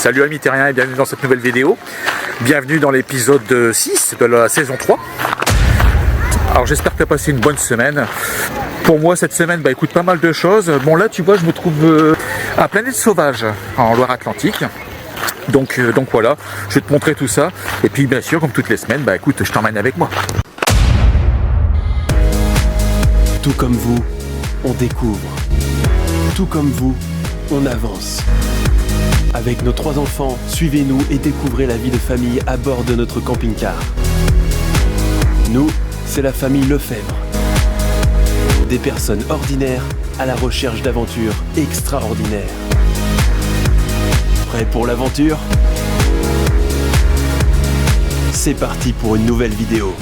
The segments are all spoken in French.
Salut amis terriens et bienvenue dans cette nouvelle vidéo. Bienvenue dans l'épisode 6 de la saison 3. Alors j'espère que tu as passé une bonne semaine. Pour moi cette semaine, écoute, pas mal de choses. Bon là tu vois, je me trouve à Planète Sauvage en Loire-Atlantique. Donc voilà, je vais te montrer tout ça. Et puis bien sûr, comme toutes les semaines, écoute, je t'emmène avec moi. Tout comme vous, on découvre. Tout comme vous, on avance. Avec nos 3 enfants, suivez-nous et découvrez la vie de famille à bord de notre camping-car. Nous, c'est la famille Lefebvre. Des personnes ordinaires à la recherche d'aventures extraordinaires. Prêts pour l'aventure ? C'est parti pour une nouvelle vidéo.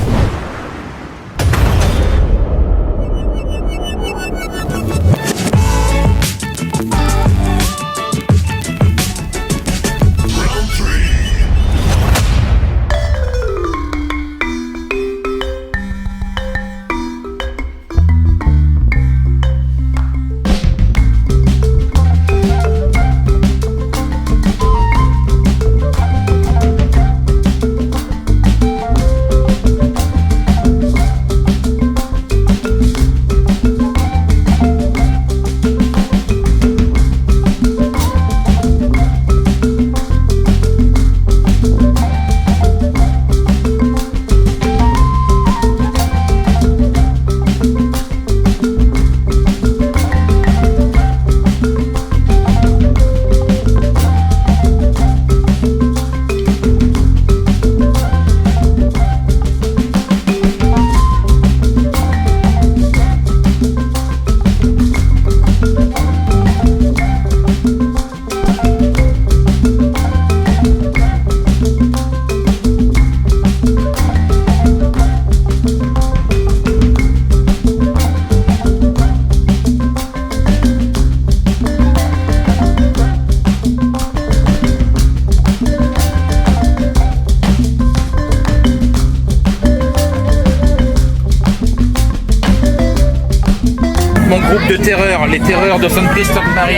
Mon groupe de terreur, les terreurs de Sainte-Christophe-Marie.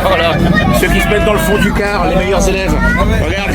Voilà. Ceux qui se mettent dans le fond du car, les meilleurs élèves. Regarde.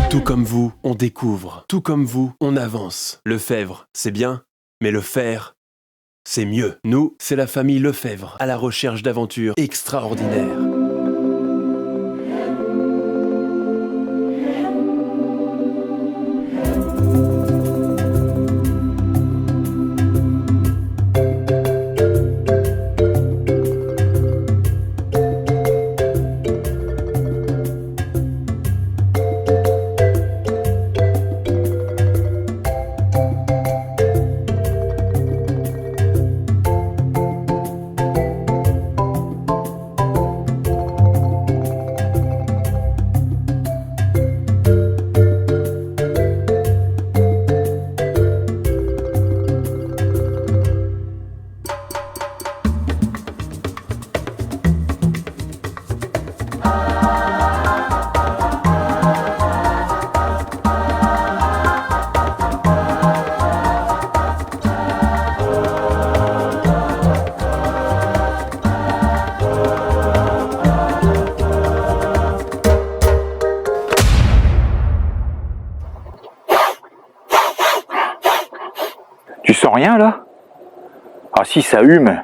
Tout comme vous, on découvre. Tout comme vous, on avance. Lefebvre, c'est bien, mais le faire, c'est mieux. Nous, c'est la famille Lefebvre, à la recherche d'aventures extraordinaires. Tu sens rien là? Ah si, ça hume.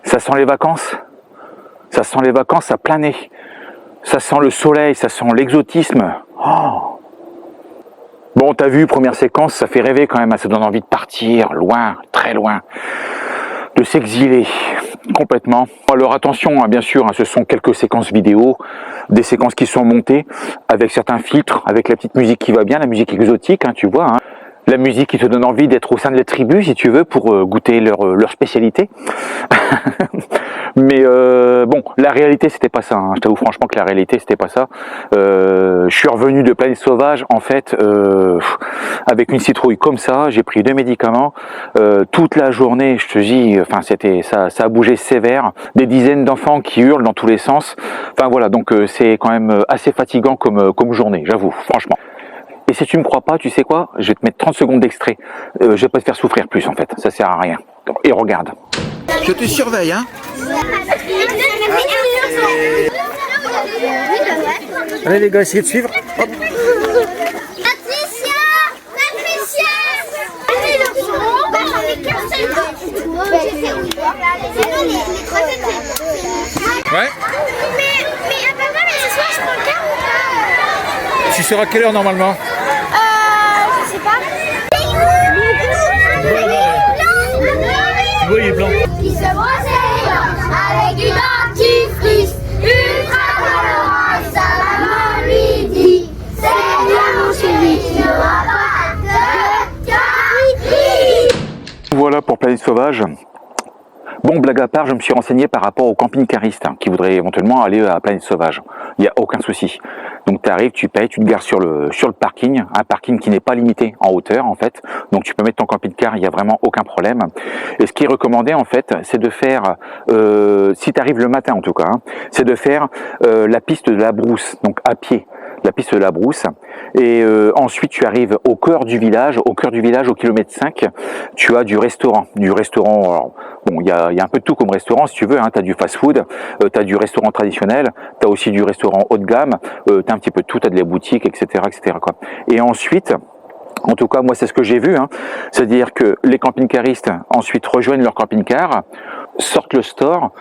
Ça sent les vacances. Ça sent les vacances à plein nez. Ça sent le soleil, ça sent l'exotisme. Oh. Bon, t'as vu, première séquence, ça fait rêver quand même. Ça donne envie de partir loin, très loin. De s'exiler complètement. Alors attention, hein, bien sûr, hein, ce sont quelques séquences vidéo, des séquences qui sont montées avec certains filtres, avec la petite musique qui va bien, la musique exotique, hein, tu vois. Hein. La musique qui te donne envie d'être au sein de la tribu, si tu veux, pour goûter leur spécialité. Mais bon, la réalité, c'était pas ça. Hein. Je t'avoue franchement que la réalité, c'était pas ça. Je suis revenu de Planète Sauvage, en fait, avec une citrouille comme ça. J'ai pris 2 médicaments. Toute la journée, je te dis, enfin, ça a bougé sévère. Des dizaines d'enfants qui hurlent dans tous les sens. Enfin voilà, donc c'est quand même assez fatigant comme journée, j'avoue, franchement. Et si tu me crois pas, tu sais quoi? Je vais te mettre 30 secondes d'extrait. Je vais pas te faire souffrir plus en fait, ça sert à rien. Et regarde. Je te surveille, hein. Allez les gars, essayez de suivre. Hop. Ouais. Mais papa, mais ce soir je prends le car ou pas? Tu seras à quelle heure normalement? Je sais pas. Tu vois, il est blanc. Qui se brossait avec du dentifrice ultra colorant. Sa maman lui dit, c'est bien mon chéri, tu n'auras pas de caries. Voilà pour Planète Sauvage. Bon, blague à part, je me suis renseigné par rapport aux camping-caristes qui voudraient éventuellement aller à Planète Sauvage. Il n'y a aucun souci. Donc tu arrives, tu payes, tu te gares sur le parking, un parking qui n'est pas limité en hauteur en fait. Donc tu peux mettre ton camping-car, il n'y a vraiment aucun problème. Et ce qui est recommandé en fait, c'est de faire, si tu arrives le matin en tout cas, hein, c'est de faire la piste de la brousse, donc à pied. La piste de la brousse, et ensuite tu arrives au cœur du village, au kilomètre 5, tu as du restaurant, alors, bon, il y a un peu de tout comme restaurant si tu veux, hein, tu as du fast-food, tu as du restaurant traditionnel, tu as aussi du restaurant haut de gamme, tu as un petit peu de tout, tu as des boutiques, etc. quoi. Et ensuite, en tout cas, moi, c'est ce que j'ai vu, hein, c'est-à-dire que les camping-caristes ensuite rejoignent leur camping-car, sortent le store,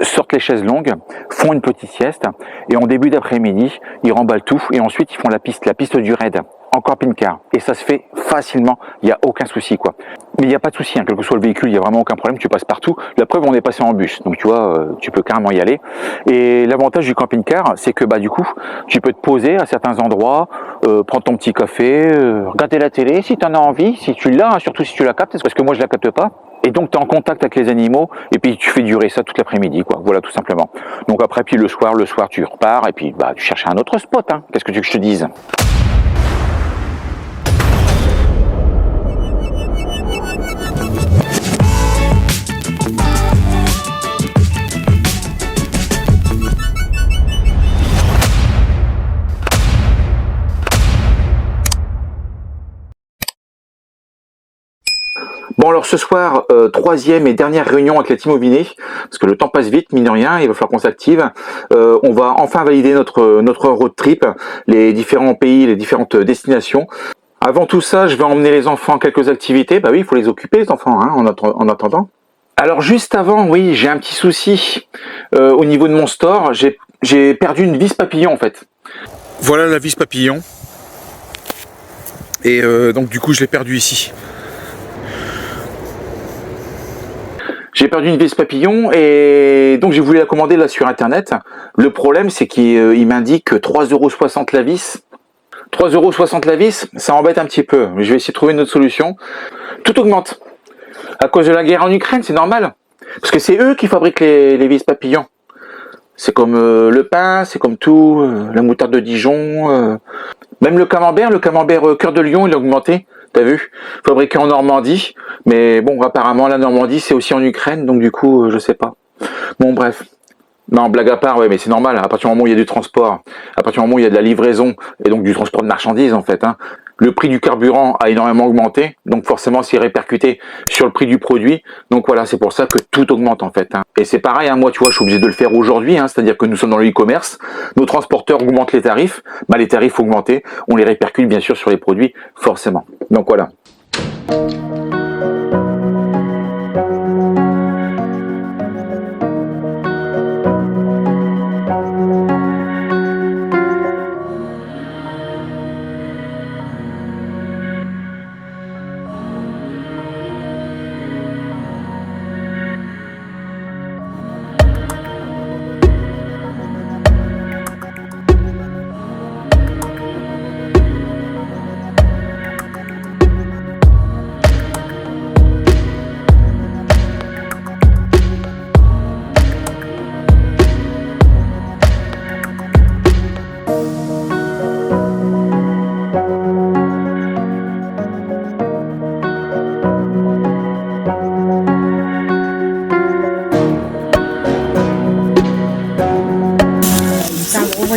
sortent les chaises longues, font une petite sieste, et en début d'après-midi, ils remballent tout, et ensuite ils font la piste du raid, en camping-car. Et ça se fait facilement, il n'y a aucun souci, quoi. Mais il n'y a pas de souci, hein, quel que soit le véhicule, il n'y a vraiment aucun problème, tu passes partout. La preuve, on est passé en bus, donc tu vois, tu peux carrément y aller. Et l'avantage du camping-car, c'est que bah du coup, tu peux te poser à certains endroits, prendre ton petit café, regarder la télé si tu en as envie, si tu l'as, hein, surtout si tu la captes, parce que moi je la capte pas. Et donc tu es en contact avec les animaux, et puis tu fais durer ça toute l'après-midi, quoi. Voilà, tout simplement. Donc après, puis le soir tu repars, et puis bah tu cherches un autre spot, hein. Qu'est-ce que tu veux que je te dise? Bon alors ce soir, troisième et dernière réunion avec la team Aubinet, parce que le temps passe vite, mine de rien, il va falloir qu'on s'active. On va enfin valider notre road trip, les différents pays, les différentes destinations. Avant tout ça, je vais emmener les enfants à quelques activités. Bah oui, il faut les occuper les enfants, hein, en attendant. Alors juste avant, oui, j'ai un petit souci au niveau de mon store. J'ai perdu une vis papillon en fait. Voilà la vis papillon. Et donc du coup, je l'ai perdue ici. J'ai perdu une vis papillon et donc j'ai voulu la commander là sur internet. Le problème c'est qu'il m'indique 3,60 € la vis. 3,60 € la vis, ça embête un petit peu. Mais je vais essayer de trouver une autre solution. Tout augmente. À cause de la guerre en Ukraine, c'est normal. Parce que c'est eux qui fabriquent les vis papillons. C'est comme le pain, c'est comme tout, la moutarde de Dijon. Même le camembert cœur de lion, il a augmenté. T'as vu? Fabriqué en Normandie. Mais bon, apparemment, la Normandie, c'est aussi en Ukraine. Donc du coup, je sais pas. Bon, bref. Non, blague à part, ouais, mais c'est normal. À partir du moment où il y a du transport, à partir du moment où il y a de la livraison, et donc du transport de marchandises, en fait, hein, le prix du carburant a énormément augmenté. Donc forcément, c'est répercuté sur le prix du produit. Donc voilà, c'est pour ça que tout augmente, en fait. Hein. Et c'est pareil, hein, moi, tu vois, je suis obligé de le faire aujourd'hui. Hein, c'est-à-dire que nous sommes dans le e-commerce. Nos transporteurs augmentent les tarifs. Bah, les tarifs augmentés, on les répercute, bien sûr, sur les produits, forcément. Donc voilà.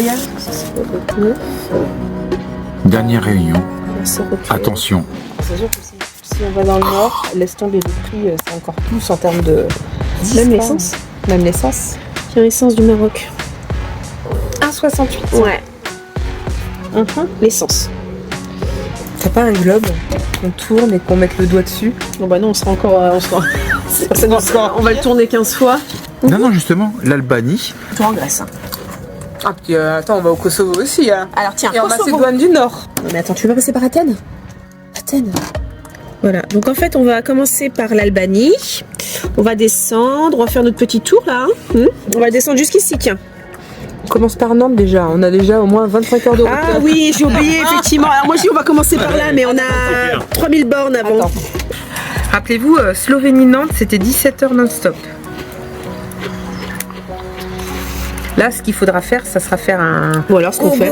calendrier. Dernière réunion. C'est reculé. Attention. C'est sûr que si on va dans le nord, laisse tomber le prix, c'est encore plus en termes de... Même l'essence. Même l'essence. Tiens, essence du Maroc. 1,68. Ouais. L'essence. T'as pas un globe qu'on tourne et qu'on mette le doigt dessus? Bon bah non, on sera encore... on va le tourner 15 fois. Non, non, justement, l'Albanie. Tout en Grèce. Hein. Ah, puis attends, on va au Kosovo aussi. Hein. Alors tiens, Et en Kosovo. Macédoine du Nord. Non mais attends, tu veux passer par Athènes? Athènes. Voilà, donc en fait on va commencer par l'Albanie. On va descendre, on va faire notre petit tour là. On va descendre jusqu'ici, tiens. On commence par Nantes déjà. On a déjà au moins 25 heures de route. Ah oui, j'ai oublié effectivement. Alors moi je dis on va commencer par là, mais on a 3000 bornes avant. Attends. Rappelez-vous, Slovénie-Nantes, c'était 17 heures non-stop. Là, ce qu'il faudra faire, ça sera faire un... Ou alors ce qu'on fait,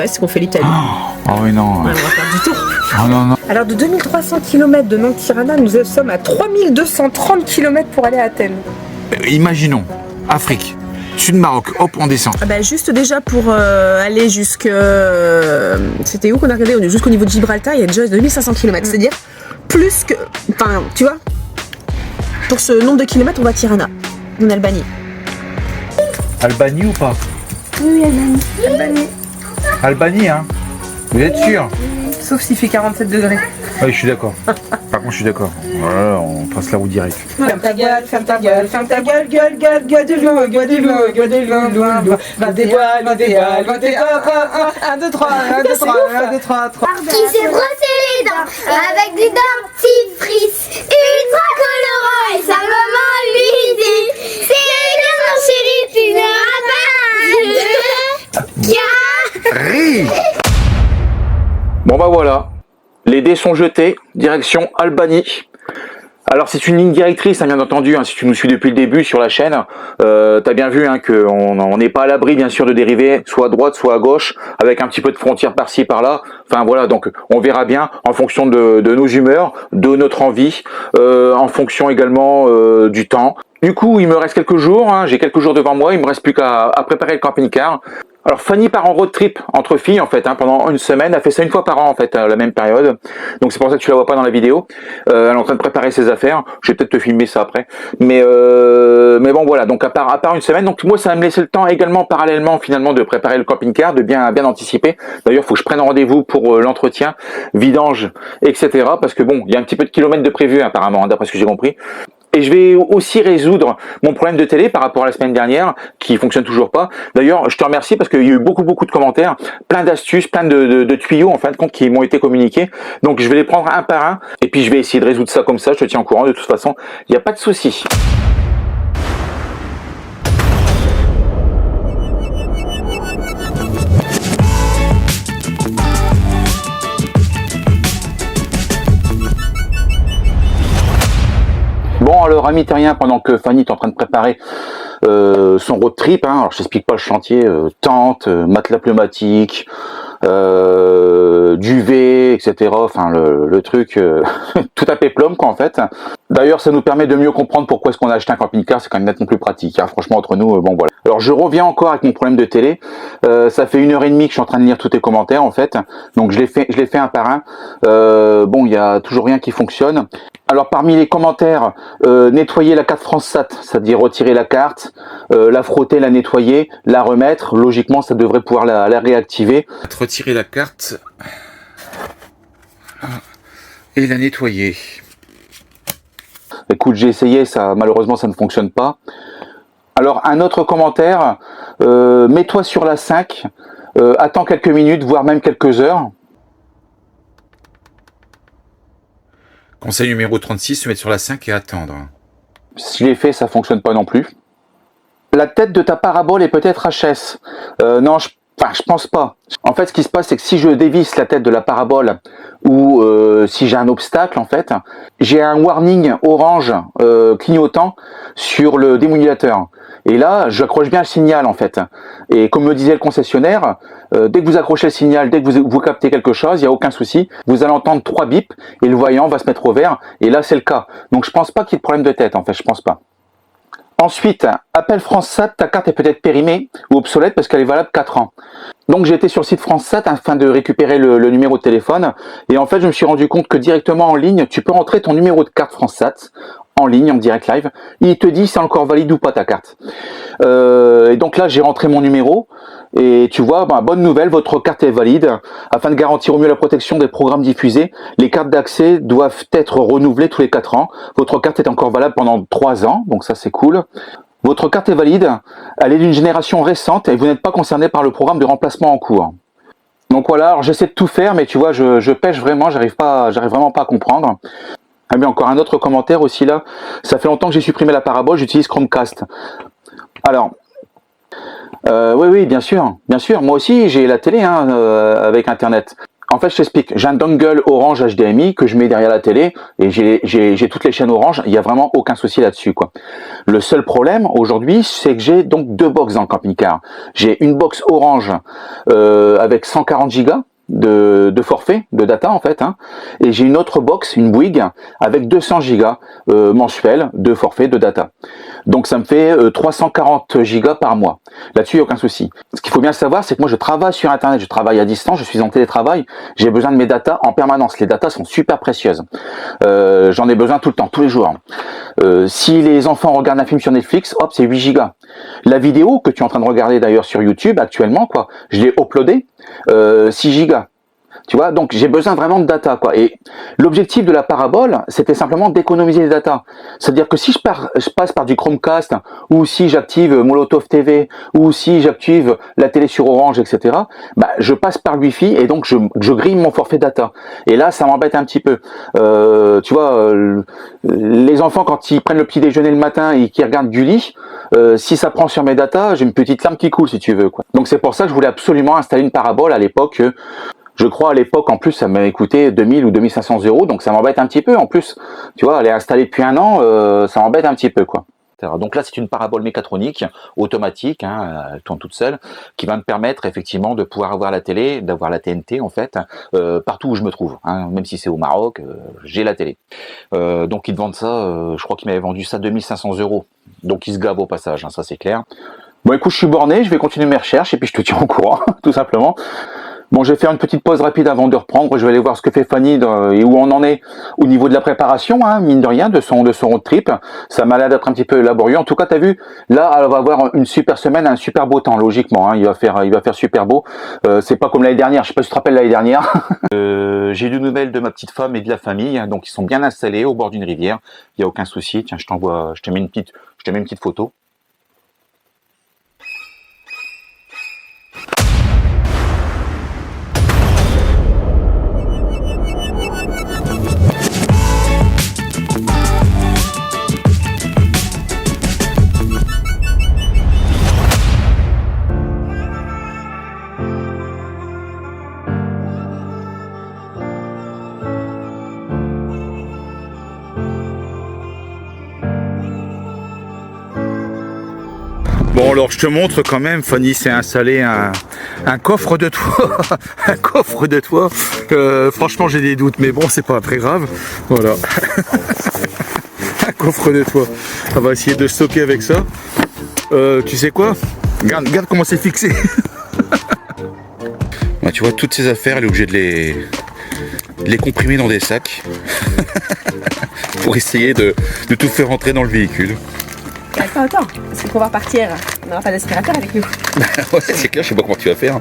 c'est qu'on fait l'Italie. Ah oui, non. Ouais, on va faire du tour. Oh non, non. Alors, de 2300 km de Nantes-Tirana, nous sommes à 3230 km pour aller à Athènes. Imaginons, Afrique, sud Maroc, hop, on descend. Ah bah, juste déjà pour aller jusque... c'était où qu'on a regardé? Jusqu'au niveau de Gibraltar, il y a déjà 2500 km. C'est-à-dire plus que... Enfin, tu vois, pour ce nombre de kilomètres, on va à Tirana, en Albanie. Albanie ou pas? Oui, Albanie. Albanie, hein? Vous êtes sûr? Sauf s'il fait 47 degrés. Oui, je suis d'accord. Par contre, je suis d'accord. Voilà, on passe la route direct. Ferme ta gueule, ferme ta gueule, ferme ta gueule, gueule, gueule, gueule de loin, gueule de loin, gueule de loin, loin, loin. 21, 1, 2, 3, 1, 2, 3, 1, 2, 3, 3. Qui s'est brossé les dents avec du dentifrice ultra colorant et sa maman lui dit c'est bien mon chéri, tu n'auras pas de Ri. Bon bah voilà, les dés sont jetés, direction Albanie. Alors c'est une ligne directrice, hein, bien entendu, hein, si tu nous suis depuis le début sur la chaîne, t'as bien vu hein, qu'on n'est pas à l'abri bien sûr de dériver, soit à droite, soit à gauche, avec un petit peu de frontière par-ci, par-là. Enfin voilà, donc on verra bien en fonction de nos humeurs, de notre envie, en fonction également du temps. Du coup, il me reste quelques jours, hein, j'ai quelques jours devant moi, il me reste plus qu'à préparer le camping-car. Alors Fanny part en road trip entre filles en fait, hein, pendant une semaine, elle fait ça une fois par an en fait, à la même période. Donc c'est pour ça que tu la vois pas dans la vidéo. Elle est en train de préparer ses affaires. Je vais peut-être te filmer ça après. Mais bon voilà, donc à part une semaine, donc moi ça va me laisser le temps également parallèlement finalement de préparer le camping-car, de bien anticiper. D'ailleurs, il faut que je prenne rendez-vous pour l'entretien, vidange, etc. Parce que bon, il y a un petit peu de kilomètres de prévu apparemment, hein, d'après ce que j'ai compris. Et je vais aussi résoudre mon problème de télé par rapport à la semaine dernière, qui fonctionne toujours pas. D'ailleurs, je te remercie parce qu'il y a eu beaucoup de commentaires, plein d'astuces, plein de tuyaux en fin de compte qui m'ont été communiqués. Donc je vais les prendre un par un et puis je vais essayer de résoudre ça comme ça. Je te tiens au courant de toute façon. Il n'y a pas de souci. Bon alors amis terriens, pendant que Fanny est en train de préparer son road trip, hein, alors je t'explique pas le chantier, tente, matelas pneumatique, duvet, etc. Enfin le truc tout à péplum quoi en fait. D'ailleurs ça nous permet de mieux comprendre pourquoi est-ce qu'on a acheté un camping-car, c'est quand même nettement plus pratique, hein. Franchement entre nous, bon voilà. Alors je reviens encore avec mon problème de télé, ça fait 1h30 que je suis en train de lire tous tes commentaires en fait, donc je l'ai fait un par un. Bon il y a toujours rien qui fonctionne. Alors parmi les commentaires, nettoyer la carte FranceSat, c'est-à-dire retirer la carte, la frotter, la nettoyer, la remettre, logiquement ça devrait pouvoir la réactiver. Retirer la carte et la nettoyer. Écoute, j'ai essayé, ça malheureusement ça ne fonctionne pas. Alors un autre commentaire, mets-toi sur la 5, attends quelques minutes, voire même quelques heures. Conseil numéro 36, se mettre sur la 5 et attendre. Si je l'ai fait, ça fonctionne pas non plus. La tête de ta parabole est peut-être HS. Non, je pense pas. En fait, ce qui se passe, c'est que si je dévisse la tête de la parabole ou si j'ai un obstacle, en fait, j'ai un warning orange clignotant sur le démodulateur. Et là, j'accroche bien le signal, en fait. Et comme me disait le concessionnaire, dès que vous accrochez le signal, dès que vous captez quelque chose, il n'y a aucun souci. Vous allez entendre 3 bips et le voyant va se mettre au vert. Et là, c'est le cas. Donc, je pense pas qu'il y ait de problème de tête, en fait. Je pense pas. Ensuite, appel FranceSat, ta carte est peut-être périmée ou obsolète parce qu'elle est valable 4 ans. Donc j'ai été sur le site FranceSat afin de récupérer le numéro de téléphone et en fait je me suis rendu compte que directement en ligne, tu peux rentrer ton numéro de carte FranceSat en ligne, en direct live, il te dit si c'est encore valide ou pas ta carte. Et donc là j'ai rentré mon numéro et tu vois, bonne nouvelle, votre carte est valide. Afin de garantir au mieux la protection des programmes diffusés, les cartes d'accès doivent être renouvelées tous les 4 ans. Votre carte est encore valable pendant 3 ans, donc ça c'est cool. Votre carte est valide, elle est d'une génération récente et vous n'êtes pas concerné par le programme de remplacement en cours. Donc voilà, alors j'essaie de tout faire, mais tu vois, je pêche vraiment, j'arrive vraiment pas à comprendre. Ah mais encore un autre commentaire aussi là, ça fait longtemps que j'ai supprimé la parabole, j'utilise Chromecast. Alors, oui, bien sûr, moi aussi j'ai la télé avec internet. En fait, je t'explique, j'ai un dongle Orange HDMI que je mets derrière la télé et j'ai toutes les chaînes Orange, il n'y a vraiment aucun souci là-dessus, quoi. Le seul problème aujourd'hui, c'est que j'ai donc 2 box dans le camping-car. J'ai une box Orange avec 140 Go de forfait, de data en fait, et j'ai une autre box, une Bouygues, avec 200 Go mensuels de forfait, de data. Donc ça me fait 340 Go par mois. Là-dessus, il n'y a aucun souci. Ce qu'il faut bien savoir, c'est que moi je travaille sur Internet, je travaille à distance, je suis en télétravail, j'ai besoin de mes datas en permanence. Les datas sont super précieuses. J'en ai besoin tout le temps, tous les jours. Si les enfants regardent un film sur Netflix, hop, c'est 8 Go. La vidéo que tu es en train de regarder d'ailleurs sur YouTube actuellement, quoi, je l'ai uploadée, 6 Go. Tu vois, donc j'ai besoin vraiment de data, quoi. Et l'objectif de la parabole, c'était simplement d'économiser les data. C'est-à-dire que si je passe par du Chromecast, ou si j'active Molotov TV, ou si j'active la télé sur Orange, etc., je passe par le Wi-Fi et donc je grille mon forfait data. Et là, ça m'embête un petit peu. Tu vois, les enfants, quand ils prennent le petit déjeuner le matin et qu'ils regardent du lit, si ça prend sur mes datas, j'ai une petite larme qui coule, si tu veux, quoi. Donc c'est pour ça que je voulais absolument installer une parabole à l'époque. Je crois à l'époque, en plus, ça m'avait coûté 2000 ou 2500 €, donc ça m'embête un petit peu. En plus, tu vois, elle est installée depuis 1 an, ça m'embête un petit peu, quoi. Donc là, c'est une parabole mécatronique, automatique, elle tourne toute seule, qui va me permettre effectivement de pouvoir avoir la télé, d'avoir la TNT en fait, partout où je me trouve, même si c'est au Maroc, j'ai la télé. Donc ils vendent ça, je crois qu'ils m'avaient vendu ça 2500 €. Donc ils se gavent au passage, ça c'est clair. Bon écoute, je suis borné, je vais continuer mes recherches et puis je te tiens au courant, tout simplement. Bon, je vais faire une petite pause rapide avant de reprendre. Je vais aller voir ce que fait Fanny et où on en est au niveau de la préparation, mine de rien, de son road trip. Ça m'a l'air d'être un petit peu laborieux. En tout cas, t'as vu, là, elle va avoir une super semaine, un super beau temps, logiquement. Il va faire super beau. C'est pas comme l'année dernière. Je sais pas si tu te rappelles l'année dernière. J'ai eu des nouvelles de ma petite femme et de la famille. Donc, ils sont bien installés au bord d'une rivière. Il y a aucun souci. Tiens, je te mets une petite photo. Bon alors je te montre quand même, Fanny s'est installé un coffre de toit, un coffre de toit. Franchement j'ai des doutes, mais bon c'est pas très grave. Voilà, un coffre de toit. On va essayer de stocker avec ça. Tu sais quoi? Regarde comment c'est fixé. Tu vois toutes ces affaires, elle est obligée de les comprimer dans des sacs pour essayer de tout faire rentrer dans le véhicule. Attends, parce qu'on va partir, on n'aura pas d'aspirateur avec nous. Ouais, c'est clair, je sais pas comment tu vas faire.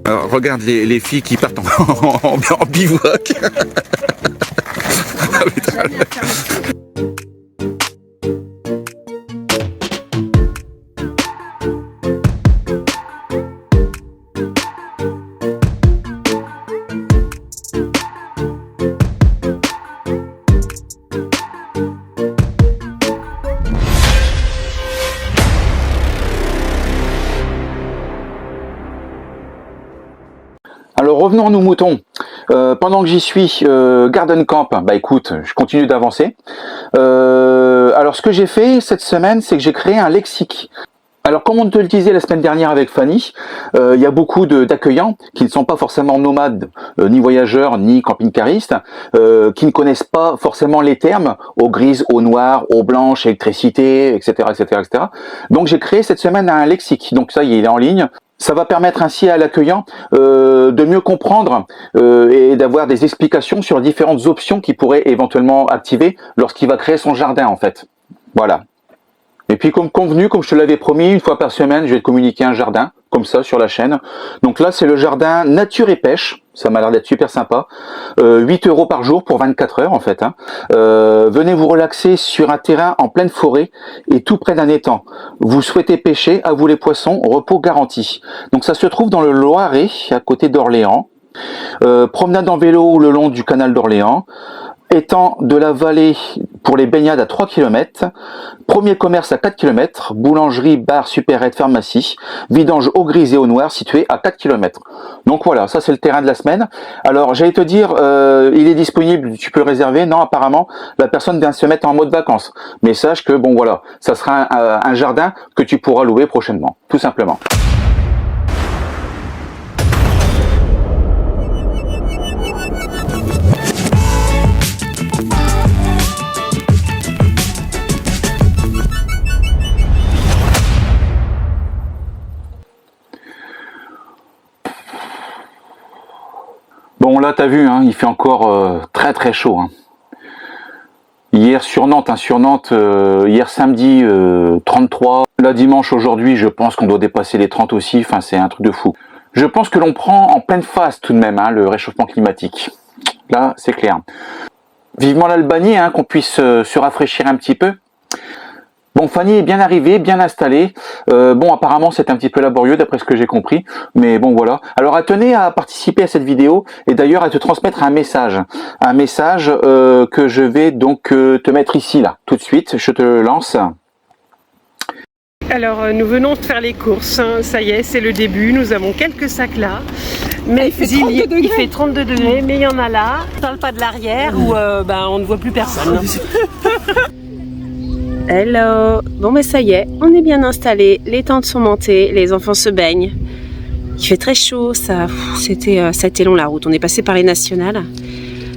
Alors, regarde les filles qui partent en bivouac. Ah, putain. Alors revenons à nos moutons. Pendant que j'y suis, Garden Camp, bah écoute, je continue d'avancer. Alors ce que j'ai fait cette semaine, c'est que j'ai créé un lexique. Alors comme on te le disait la semaine dernière avec Fanny, il y a beaucoup d'accueillants qui ne sont pas forcément nomades, ni voyageurs, ni camping-caristes, qui ne connaissent pas forcément les termes eau grise, eau noire, eau blanche, électricité, etc. etc., etc. Donc j'ai créé cette semaine un lexique, donc ça y est, il est en ligne. Ça va permettre ainsi à l'accueillant de mieux comprendre et d'avoir des explications sur différentes options qu'il pourrait éventuellement activer lorsqu'il va créer son jardin en fait. Voilà. Et puis comme convenu, comme je te l'avais promis, une fois par semaine, je vais te communiquer un jardin, comme ça, sur la chaîne. Donc là, c'est le jardin Nature et Pêche. Ça m'a l'air d'être super sympa. 8 € par jour pour 24 heures, en fait. Hein. Venez vous relaxer sur un terrain en pleine forêt et tout près d'un étang. Vous souhaitez pêcher, à vous les poissons, repos garanti. Donc ça se trouve dans le Loiret, à côté d'Orléans. Promenade en vélo le long du canal d'Orléans. Étang de la vallée pour les baignades à 3 km, premier commerce à 4 km, boulangerie, bar, supérette, pharmacie, vidange eau grise et eau noire situé à 4 km. Donc voilà, ça c'est le terrain de la semaine. Alors j'allais te dire, il est disponible, tu peux le réserver. Non, apparemment, la personne vient se mettre en mode vacances. Mais sache que bon voilà, ça sera un jardin que tu pourras louer prochainement, tout simplement. Bon là t'as vu, hein, il fait encore très très chaud. Hein. Hier sur Nantes, hier samedi 33. Là dimanche aujourd'hui, je pense qu'on doit dépasser les 30 aussi. Enfin c'est un truc de fou. Je pense que l'on prend en pleine face tout de même hein, le réchauffement climatique. Là c'est clair. Vivement l'Albanie, hein, qu'on puisse se rafraîchir un petit peu. Bon, Fanny est bien arrivée, bien installée. Bon, apparemment, c'est un petit peu laborieux d'après ce que j'ai compris. Mais bon, voilà. Alors, elle tenait à participer à cette vidéo et d'ailleurs à te transmettre un message. Un message que je vais donc te mettre ici, là, tout de suite. Je te le lance. Alors, nous venons de faire les courses. Ça y est, c'est le début. Nous avons quelques sacs là. Mais il fait 32 degrés, mais il y en a là. Dans le pas de l'arrière où on ne voit plus personne. Hello. Bon mais ça y est, on est bien installé, les tentes sont montées, les enfants se baignent. Il fait très chaud, ça a été long la route. On est passé par les nationales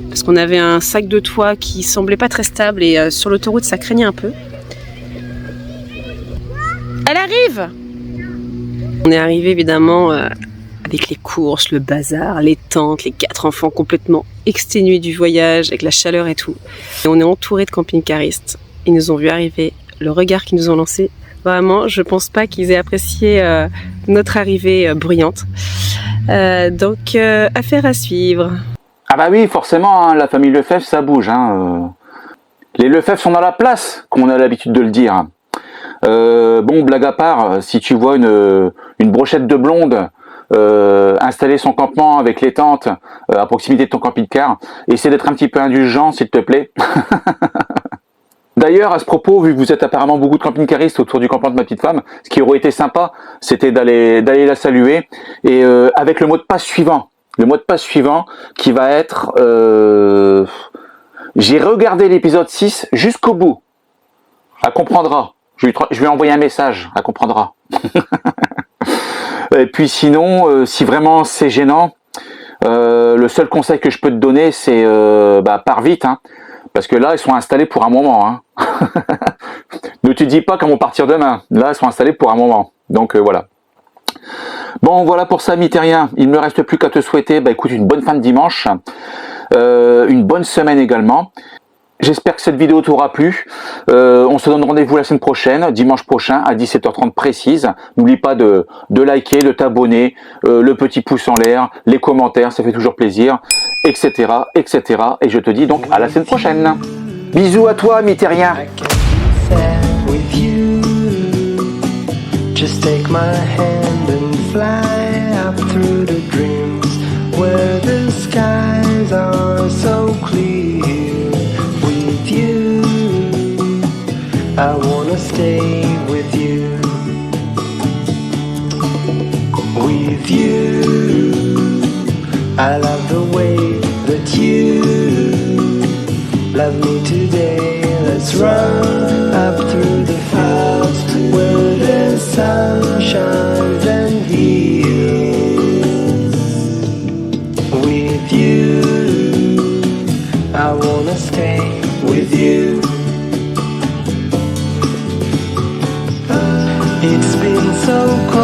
parce qu'on avait un sac de toit qui semblait pas très stable et sur l'autoroute ça craignait un peu. Elle arrive. On est arrivé évidemment avec les courses, le bazar, les tentes, les 4 enfants complètement exténués du voyage avec la chaleur et tout. Et on est entouré de camping-caristes. Ils nous ont vu arriver, le regard qu'ils nous ont lancé, vraiment, je pense pas qu'ils aient apprécié notre arrivée bruyante. Donc, affaire à suivre. Ah bah oui, forcément, hein, la famille Lefebvre, ça bouge. Hein, Les Lefebvre sont dans la place, comme on a l'habitude de le dire. Bon, blague à part, si tu vois une brochette de blonde installer son campement avec les tentes à proximité de ton camping-car, essaie d'être un petit peu indulgent, s'il te plaît. D'ailleurs, à ce propos, vu que vous êtes apparemment beaucoup de camping-caristes autour du campement de ma petite femme, ce qui aurait été sympa, c'était d'aller la saluer, et avec le mot de passe suivant. Le mot de passe suivant qui va être... j'ai regardé l'épisode 6 jusqu'au bout. Elle comprendra. Je lui ai envoyé un message. Elle comprendra. Et puis sinon, si vraiment c'est gênant, le seul conseil que je peux te donner, c'est pars vite, hein. Parce que là, ils sont installés pour un moment. Hein. Ne te dis pas qu'ils vont partir demain. Là, ils sont installés pour un moment. Donc voilà. Bon, voilà pour ça, Mitérien. Il ne me reste plus qu'à te souhaiter écoute, une bonne fin de dimanche. Une bonne semaine également. J'espère que cette vidéo t'aura plu. On se donne rendez-vous la semaine prochaine, dimanche prochain, à 17h30 précise. N'oublie pas de liker, de t'abonner, le petit pouce en l'air, les commentaires, ça fait toujours plaisir, etc., etc. Et je te dis donc à la semaine prochaine. Bisous à toi, Mitérien. Just take my hand and fly up through the dreams where the skies are so clear. With you, I wanna stay with you. With you, I love the way that you love me today. Let's run up through the fields where the sun shines and heals. With you, I wanna stay with you. It's been so cold.